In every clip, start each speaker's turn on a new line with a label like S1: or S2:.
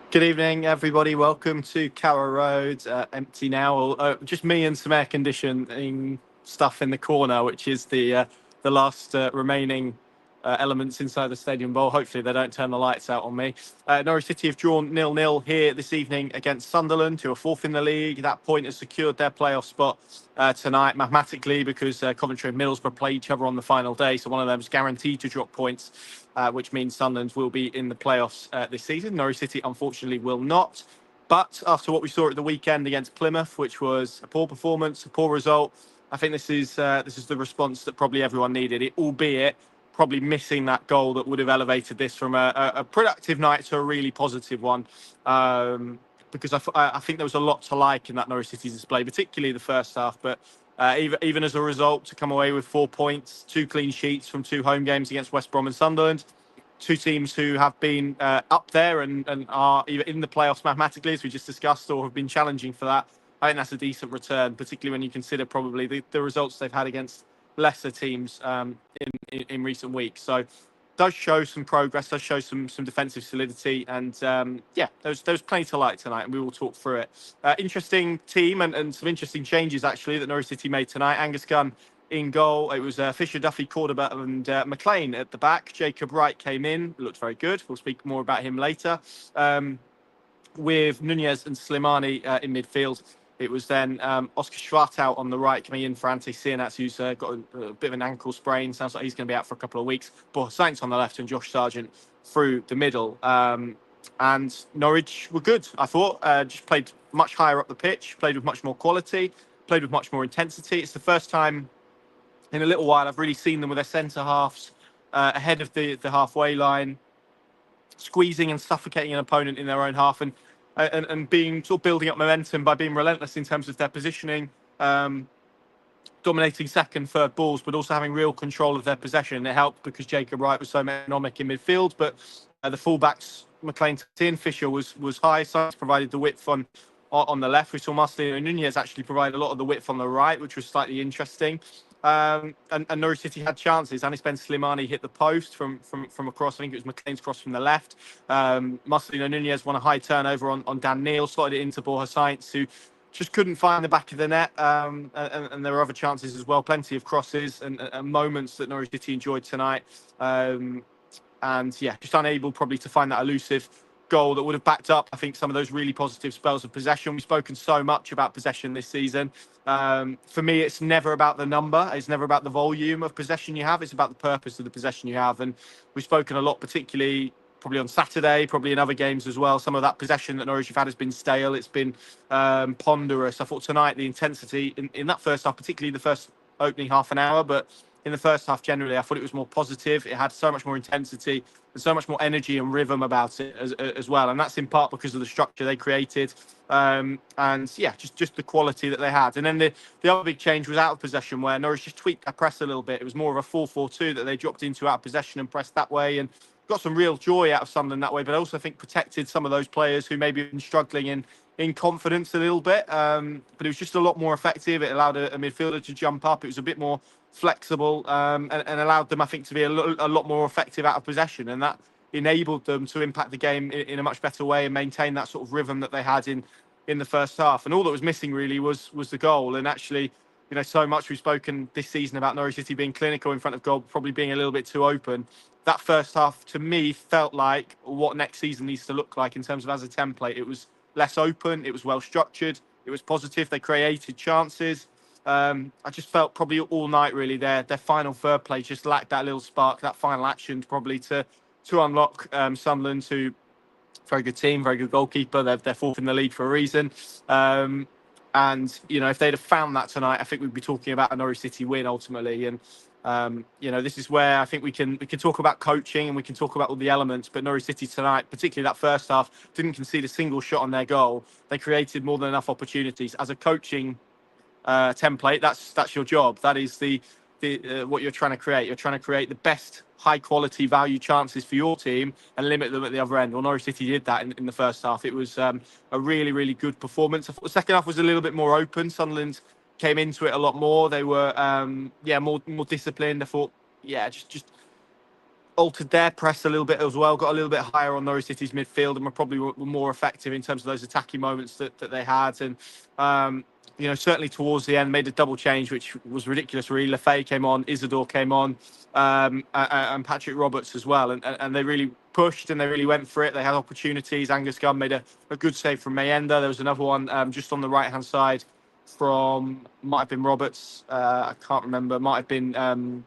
S1: Good evening, everybody. Welcome to Carrow Road. Empty now. Just me and some air conditioning stuff in the corner, which is the last remaining elements inside the Stadium Bowl. Hopefully, they don't turn the lights out on me. Norwich City have drawn 0-0 here this evening against Sunderland, who are fourth in the league. That point has secured their playoff spot tonight mathematically because Coventry and Middlesbrough play each other on the final day. So one of them is guaranteed to drop points, which means Sunderland will be in the playoffs this season. Norwich City, unfortunately, will not. But after what we saw at the weekend against Plymouth, which was a poor performance, a poor result, I think this is the response that probably everyone needed. It, albeit probably missing that goal that would have elevated this from a productive night to a really positive one. Because I think there was a lot to like in that Norwich City display, particularly the first half. But even as a result, to come away with 4 points, 2 clean sheets from 2 home games against West Brom and Sunderland, 2 teams who have been up there and are either in the playoffs mathematically, as we just discussed, or have been challenging for that. I think that's a decent return, particularly when you consider probably the results they've had against lesser teams in recent weeks. So does show some progress, does show some defensive solidity, and there's plenty to like tonight, and we will talk through it. Interesting team and some interesting changes actually that Norwich City made tonight. Angus Gunn in goal. It was Fisher, Duffy, Cordoba, and McLean at the back. Jacob Wright came in, looked very good. We'll speak more about him later. With Nunez and Slimani in midfield. It was then Oscar Schwartau on the right coming in for Ante Cianats, who's got a bit of an ankle sprain. Sounds like he's going to be out for a couple of weeks. But Saints on the left and Josh Sargent through the middle. And Norwich were good, I thought. Just played much higher up the pitch, played with much more quality, played with much more intensity. It's the first time in a little while I've really seen them with their centre halves ahead of the halfway line, squeezing and suffocating an opponent in their own half and being sort of building up momentum by being relentless in terms of their positioning, dominating second, third balls, but also having real control of their possession. It helped because Jacob Wright was so economic in midfield, but the fullbacks, McLean and Fisher was high, so provided the width on the left. We saw Marcelino Nunez actually provide a lot of the width on the right, which was slightly interesting. And Norwich City had chances. Anis Ben Slimani hit the post from across. I think it was McLean's cross from the left. Marcelino Nunez won a high turnover on Dan Neil, slotted it into Borja Sainz, who just couldn't find the back of the net. And there were other chances as well, plenty of crosses and moments that Norwich City enjoyed tonight. And yeah, just unable probably to find that elusive goal that would have backed up, I think, some of those really positive spells of possession. We've spoken so much about possession this season. For me, it's never about the number. It's never about the volume of possession you have. It's about the purpose of the possession you have. And we've spoken a lot, particularly probably on Saturday, probably in other games as well. Some of that possession that Norwich have had has been stale. It's been ponderous. I thought tonight the intensity in that first half, particularly the first opening half an hour, but in the first half generally, I thought it was more positive. It had so much more intensity and so much more energy and rhythm about it as well. And that's in part because of the structure they created. And yeah, just the quality that they had. And then the other big change was out of possession, where Norwich just tweaked their press a little bit. It was more of a 4-4-2 that they dropped into out of possession and pressed that way. And got some real joy out of Sunderland that way, but I also think protected some of those players who maybe have been struggling in confidence a little bit. But it was just a lot more effective. It allowed a midfielder to jump up. It was a bit more flexible and allowed them, I think, to be a lot more effective out of possession. And that enabled them to impact the game in a much better way and maintain that sort of rhythm that they had in the first half. And all that was missing really was the goal. And actually, so much we've spoken this season about Norwich City being clinical in front of goal, probably being a little bit too open. That first half, to me, felt like what next season needs to look like in terms of as a template. It was less open. It was well structured. It was positive. They created chances. I just felt probably all night, really, their final third play just lacked that little spark, that final action probably to unlock Sunderland, who very good team, very good goalkeeper. They're fourth in the league for a reason. And, if they'd have found that tonight, I think we'd be talking about a Norwich City win ultimately. And, this is where I think we can talk about coaching and we can talk about all the elements. But Norwich City tonight, particularly that first half, didn't concede a single shot on their goal. They created more than enough opportunities. As a coaching template, that's your job. That is the what you're trying to create. You're trying to create the best high quality value chances for your team and limit them at the other end. Well, Norwich City did that in the first half. It was a really, really good performance. I thought the second half was a little bit more open. Sunderland came into it a lot more. They were more disciplined. I thought, just altered their press a little bit as well, got a little bit higher on Norwich City's midfield, and were probably more effective in terms of those attacking moments that they had. And certainly towards the end, made a double change, which was ridiculous. Really, Lefay came on, Isidore came on, and Patrick Roberts as well, and they really pushed and they really went for it. They had opportunities. Angus Gunn made a good save from Mayenda. There was another one just on the right hand side might have been Roberts. I can't remember. Might have been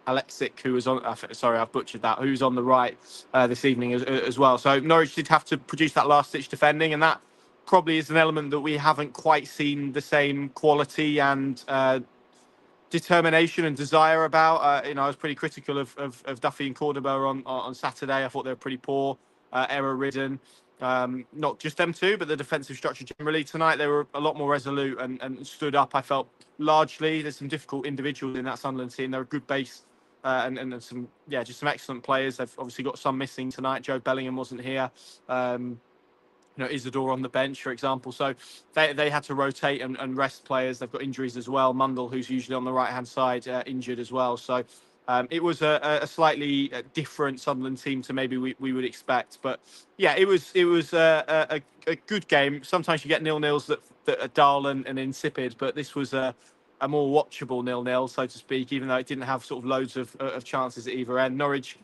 S1: Alexic, who was on. Sorry, I've butchered that. Who's on the right this evening as well. So Norwich did have to produce that last-ditch defending, and that probably is an element that we haven't quite seen the same quality and determination and desire about. I was pretty critical of Duffy and Cordoba on Saturday. I thought they were pretty poor, error-ridden. Not just them two, but the defensive structure generally. Tonight they were a lot more resolute and stood up. I felt largely. There's some difficult individuals in that Sunderland team. They're a good base and some just some excellent players. They've obviously got some missing tonight. Joe Bellingham wasn't here. Isidore on the bench, for example. So they had to rotate and rest players. They've got injuries as well. Mundell, who's usually on the right-hand side, injured as well. So it was a slightly different Sunderland team to maybe we would expect. But yeah, it was a good game. Sometimes you get 0-0s that are dull and insipid, but this was a more watchable 0-0, so to speak, even though it didn't have sort of loads of chances at either end. Norwich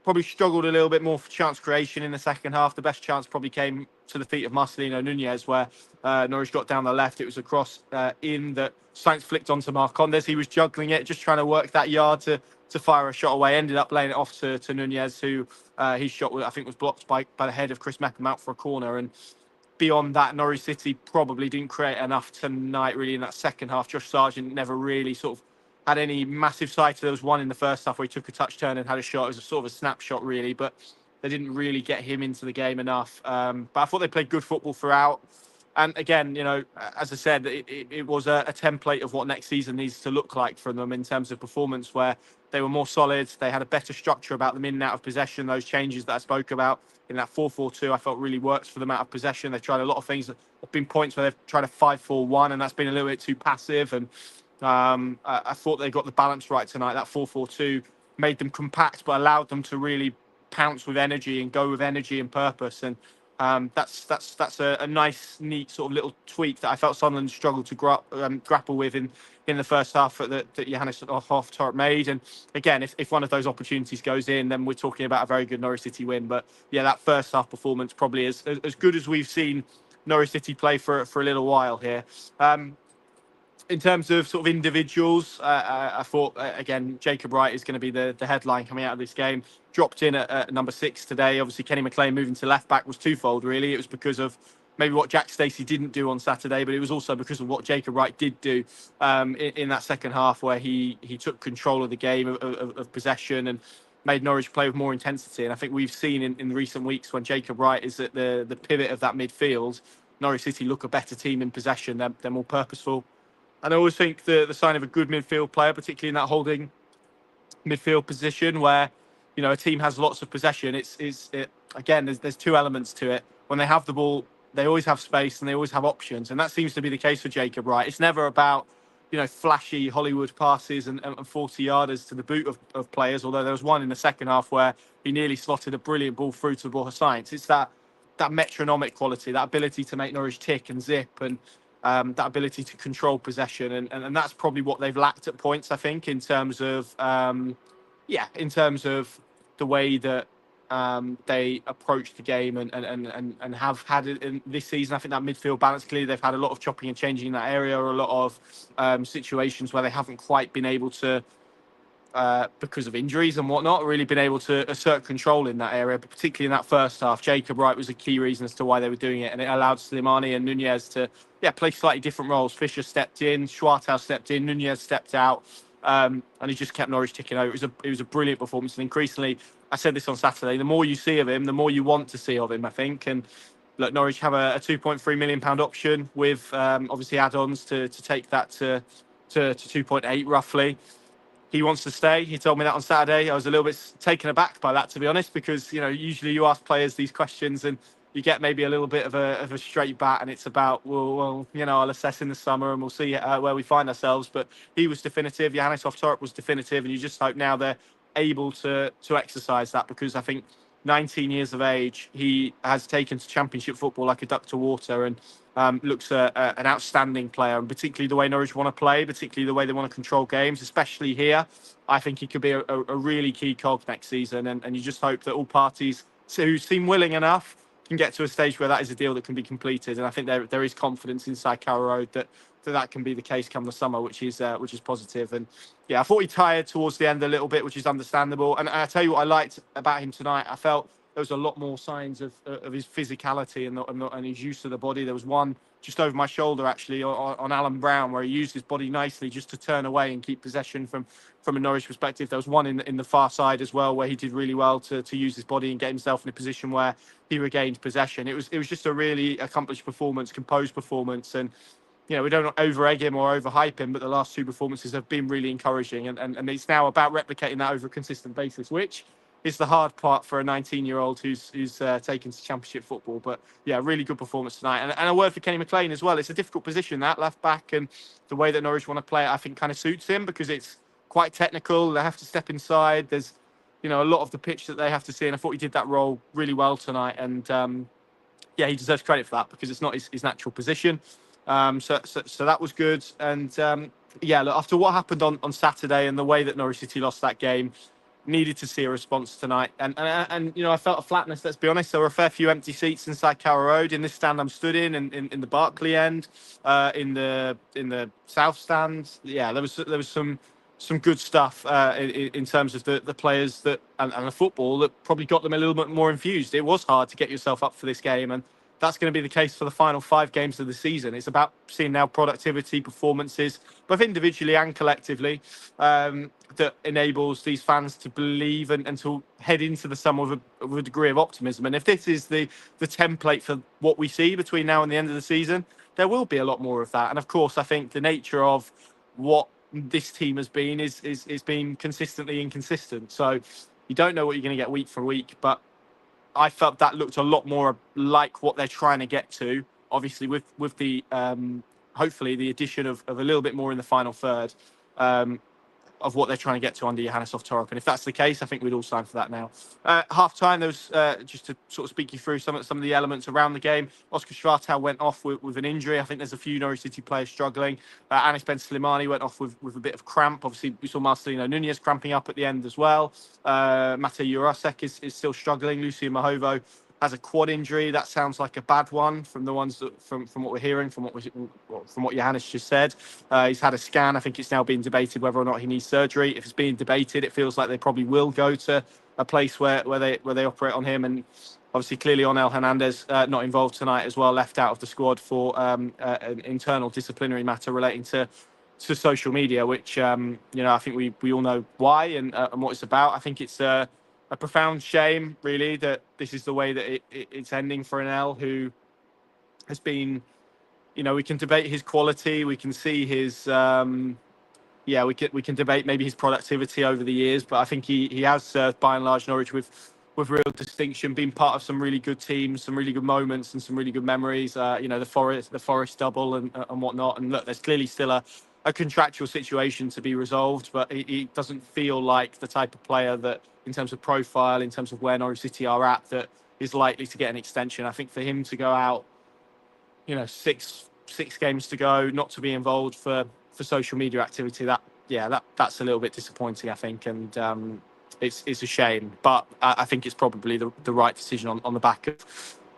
S1: probably struggled a little bit more for chance creation in the second half. The best chance probably came to the feet of Marcelino Nunez, where Norwich got down the left. It was a cross in that Sainz flicked onto Marcondes. He was juggling it, just trying to work that yard to fire a shot away. Ended up laying it off to Nunez, who his shot, I think, was blocked by the head of Chris Meckham out for a corner. And beyond that, Norwich City probably didn't create enough tonight, really, in that second half. Josh Sargent never really sort of had any massive sight. There was one in the first half where he took a touch turn and had a shot. It was a sort of a snapshot, really, but they didn't really get him into the game enough. But I thought they played good football throughout. And again, as I said, it was a template of what next season needs to look like for them in terms of performance, where they were more solid. They had a better structure about them in and out of possession. Those changes that I spoke about in that 4-4-2, I felt really works for them out of possession. They've tried a lot of things. There have been points where they've tried a 5-4-1, and that's been a little bit too passive. And I thought they got the balance right tonight. That 4-4-2 made them compact, but allowed them to really pounce with energy and go with energy and purpose. And that's a nice, neat sort of little tweak that I felt Sunderland struggled to grapple with in the first half that Johannes Hoff-Torp made. And again, if one of those opportunities goes in, then we're talking about a very good Norwich City win. But yeah, that first half performance probably is as good as we've seen Norwich City play for a little while here. In terms of sort of individuals, I thought, again, Jacob Wright is going to be the headline coming out of this game. Dropped in at number 6 today. Obviously, Kenny McLean moving to left-back was twofold, really. It was because of maybe what Jack Stacey didn't do on Saturday, but it was also because of what Jacob Wright did do in that second half, where he took control of the game, of possession, and made Norwich play with more intensity. And I think we've seen in recent weeks, when Jacob Wright is at the pivot of that midfield, Norwich City look a better team in possession. They're more purposeful. And I always think the sign of a good midfield player, particularly in that holding midfield position, where a team has lots of possession. Again, there's two elements to it. When they have the ball, they always have space and they always have options, and that seems to be the case for Jacob Wright. It's never about flashy Hollywood passes and 40-yarders to the boot of players. Although there was one in the second half where he nearly slotted a brilliant ball through to Borja Sainz. It's that metronomic quality, that ability to make Norwich tick and zip, and that ability to control possession, and that's probably what they've lacked at points, I think, in terms of the way that they approach the game and have had it in this season. I think that midfield balance, clearly they've had a lot of chopping and changing in that area, or a lot of situations where they haven't quite been able to, because of injuries and whatnot, really been able to assert control in that area. But particularly in that first half, Jacob Wright was a key reason as to why they were doing it, and it allowed Slimani and Nunez to play slightly different roles. Fisher stepped in, Schwartau stepped in, Nunez stepped out, and he just kept Norwich ticking over. It was a brilliant performance, and increasingly, I said this on Saturday, the more you see of him, the more you want to see of him, I think. And look, Norwich have a £2.3 million option with obviously add-ons to take that to 2.8 roughly. He wants to stay. He told me that on Saturday. I was a little bit taken aback by that, to be honest, because usually you ask players these questions and you get maybe a little bit of a straight bat, and it's about, well, I'll assess in the summer and we'll see where we find ourselves. But he was definitive. Johannes Torp was definitive, and you just hope now they're able to exercise that, because I think 19 years of age, he has taken to Championship football like a duck to water, and looks an outstanding player. And particularly the way Norwich want to play, particularly the way they want to control games, especially here, I think he could be a really key cog next season. And you just hope that all parties who seem willing enough can get to a stage where that is a deal that can be completed. And I think there is confidence inside Carrow Road that can be the case come the summer, which is positive. And yeah, I thought he tired towards the end a little bit, which is understandable. And I tell you what I liked about him tonight. I felt there was a lot more signs of his physicality and his use of the body. There was one just over my shoulder, actually, on Alan Brown, where he used his body nicely just to turn away and keep possession from a Norwich perspective. There was one in the far side as well, where he did really well to use his body and get himself in a position where he regained possession. It was just a really accomplished performance, composed performance. And we don't over-egg him or over-hype him, but the last two performances have been really encouraging. And it's now about replicating that over a consistent basis, which is the hard part for a 19-year-old who's taken to Championship football. But yeah, really good performance tonight. And a word for Kenny McLean as well. It's a difficult position, that left back, and the way that Norwich want to play it, I think, kind of suits him, because it's quite technical. They have to step inside. There's a lot of the pitch that they have to see, and I thought he did that role really well tonight. And yeah, he deserves credit for that, because it's not his natural position. So that was good. And yeah, look, after what happened on Saturday and the way that Norwich City lost that game, needed to see a response tonight. And I felt a flatness, let's be honest. There were a fair few empty seats inside Carrow Road. In this stand I'm stood in the Barclay end, in the South stand. Yeah, there was some good stuff in terms of the players and the football that probably got them a little bit more infused. It was hard to get yourself up for this game, and that's going to be the case for the final 5 games of the season. It's about seeing now productivity, performances, both individually and collectively, that enables these fans to believe and to head into the summer with a degree of optimism. And if this is the template for what we see between now and the end of the season, there will be a lot more of that. And of course, I think the nature of what this team has been is being consistently inconsistent. So you don't know what you're going to get week for week, but I felt that looked a lot more like what they're trying to get to, obviously with the hopefully the addition of a little bit more in the final third, of what they're trying to get to under Johannes Torp. And if that's the case, I think we'd all sign for that now. Half time, there was just to sort of speak you through some of the elements around the game. Oscar Schwartau went off with an injury. I think there's a few Norwich City players struggling. Anis Ben Slimani went off with a bit of cramp. Obviously, we saw Marcelino Nunez cramping up at the end as well. Matej Jurasek is still struggling. Lucian Mahovo has a quad injury. That sounds like a bad one from the ones that from what we're hearing, from what Johannes just said. He's had a scan. I think it's now being debated whether or not he needs surgery. If it's being debated, it feels like they probably will go to a place where they operate on him. And obviously, clearly, Onel Hernandez not involved tonight as well, left out of the squad for an internal disciplinary matter relating to social media, which I think we all know why and what it's about. I think it's a profound shame, really, that this is the way that it's ending for Onel, who has been, we can debate his quality, we can see his, we can debate maybe his productivity over the years, but I think he has served by and large Norwich with real distinction, been part of some really good teams, some really good moments, and some really good memories. The Forest double and whatnot. And look, there's clearly still a contractual situation to be resolved, but he doesn't feel like the type of player that, in terms of profile, in terms of where Norwich City are at, that is likely to get an extension. I think for him to go out, 6 games to go, not to be involved for social media activity, that's a little bit disappointing, I think, and it's a shame. But I think it's probably the right decision on the back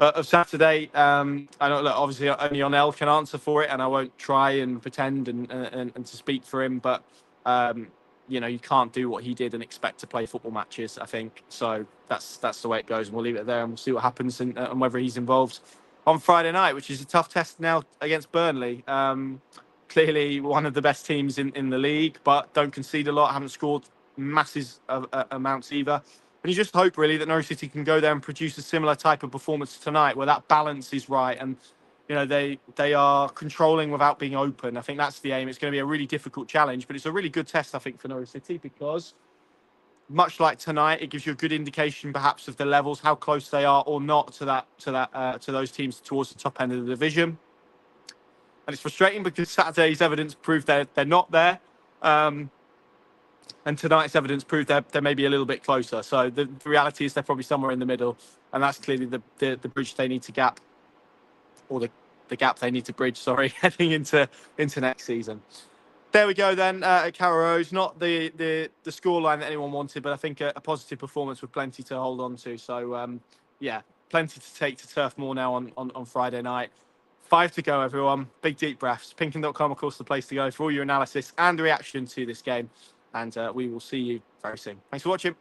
S1: of Saturday. I know, look, obviously only Onel can answer for it, and I won't try and pretend and to speak for him, but you can't do what he did and expect to play football matches, I think. So that's the way it goes, and we'll leave it there, and we'll see what happens and whether he's involved on Friday night, which is a tough test now against Burnley. Clearly one of the best teams in the league, but don't concede a lot, haven't scored massive amounts either. And you just hope, really, that Norwich City can go there and produce a similar type of performance tonight, where that balance is right and they are controlling without being open. I think that's the aim. It's going to be a really difficult challenge, but it's a really good test, I think, for Norwich City, because much like tonight, it gives you a good indication, perhaps, of the levels, how close they are or not to those teams towards the top end of the division. And it's frustrating because Saturday's evidence proved they're not there, and tonight's evidence proved they're maybe a little bit closer. So the reality is they're probably somewhere in the middle, and that's clearly the bridge they need to gap, or the gap they need to bridge. Sorry, heading into next season. There we go then at Carrow Road. Not the scoreline that anyone wanted, but I think a positive performance with plenty to hold on to. So, yeah, plenty to take to Turf Moor now on Friday night. 5 to go, everyone. Big deep breaths. Pinkin.com, of course, the place to go for all your analysis and reaction to this game. And we will see you very soon. Thanks for watching.